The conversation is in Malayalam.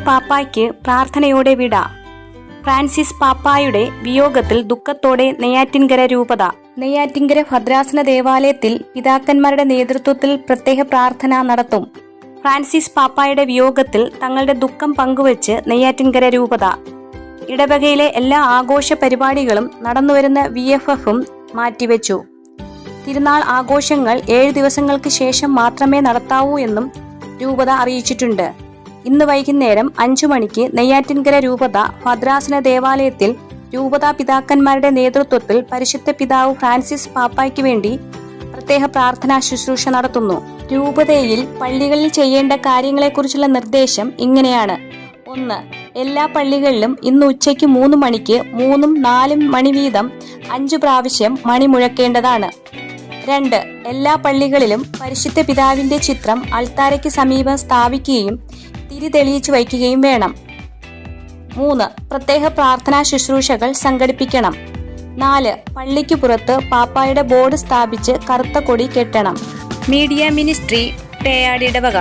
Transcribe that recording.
പാപ്പായ്ക്ക് പ്രാർത്ഥനയോടെ വിട. ഫ്രാൻസിസ് പാപ്പായുടെ വിയോഗത്തിൽ ദുഃഖത്തോടെ നെയ്യാറ്റിൻകര രൂപത. നെയ്യാറ്റിൻകര ഭദ്രാസന ദേവാലയത്തിൽ പിതാക്കന്മാരുടെ നേതൃത്വത്തിൽ പ്രത്യേക പ്രാർത്ഥന നടത്തും. ഫ്രാൻസിസ് പാപ്പായുടെ വിയോഗത്തിൽ തങ്ങളുടെ ദുഃഖം പങ്കുവച്ച് നെയ്യാറ്റിൻകര രൂപത. ഇടവകയിലെ എല്ലാ ആഘോഷ പരിപാടികളും നടന്നുവരുന്ന VFFും മാറ്റിവെച്ചു. തിരുനാൾ ആഘോഷങ്ങൾ 7 ദിവസങ്ങൾക്ക് ശേഷം മാത്രമേ നടത്താവൂ എന്നും രൂപത അറിയിച്ചിട്ടുണ്ട്. ഇന്ന് വൈകുന്നേരം 5 മണിക്ക് നെയ്യാറ്റിൻകര രൂപത ഭദ്രാസന ദേവാലയത്തിൽ രൂപതാ പിതാക്കന്മാരുടെ നേതൃത്വത്തിൽ പരിശുദ്ധ പിതാവ് ഫ്രാൻസിസ് പാപ്പായ്ക്ക് വേണ്ടി പ്രത്യേക പ്രാർത്ഥനാ ശുശ്രൂഷ നടത്തുന്നു. രൂപതയിൽ പള്ളികളിൽ ചെയ്യേണ്ട കാര്യങ്ങളെക്കുറിച്ചുള്ള നിർദ്ദേശം ഇങ്ങനെയാണ്. 1. എല്ലാ പള്ളികളിലും ഇന്ന് ഉച്ചയ്ക്ക് 3 മണിക്ക് 3ഉം 4ഉം മണി വീതം 5 പ്രാവശ്യം മണി മുഴക്കേണ്ടതാണ്. 2. എല്ലാ പള്ളികളിലും പരിശുദ്ധ പിതാവിന്റെ ചിത്രം അൾത്താരയ്ക്ക് സമീപം സ്ഥാപിക്കുകയും തിരി തെളിയിച്ചു വയ്ക്കുകയും വേണം. 3. പ്രത്യേക പ്രാർത്ഥനാ ശുശ്രൂഷകൾ സംഘടിപ്പിക്കണം. 4. പള്ളിക്ക് പുറത്ത് പാപ്പായുടെ ബോർഡ് സ്ഥാപിച്ച് കറുത്ത കൊടി കെട്ടണം. മീഡിയ മിനിസ്ട്രി, പേയാട് ഇടവക.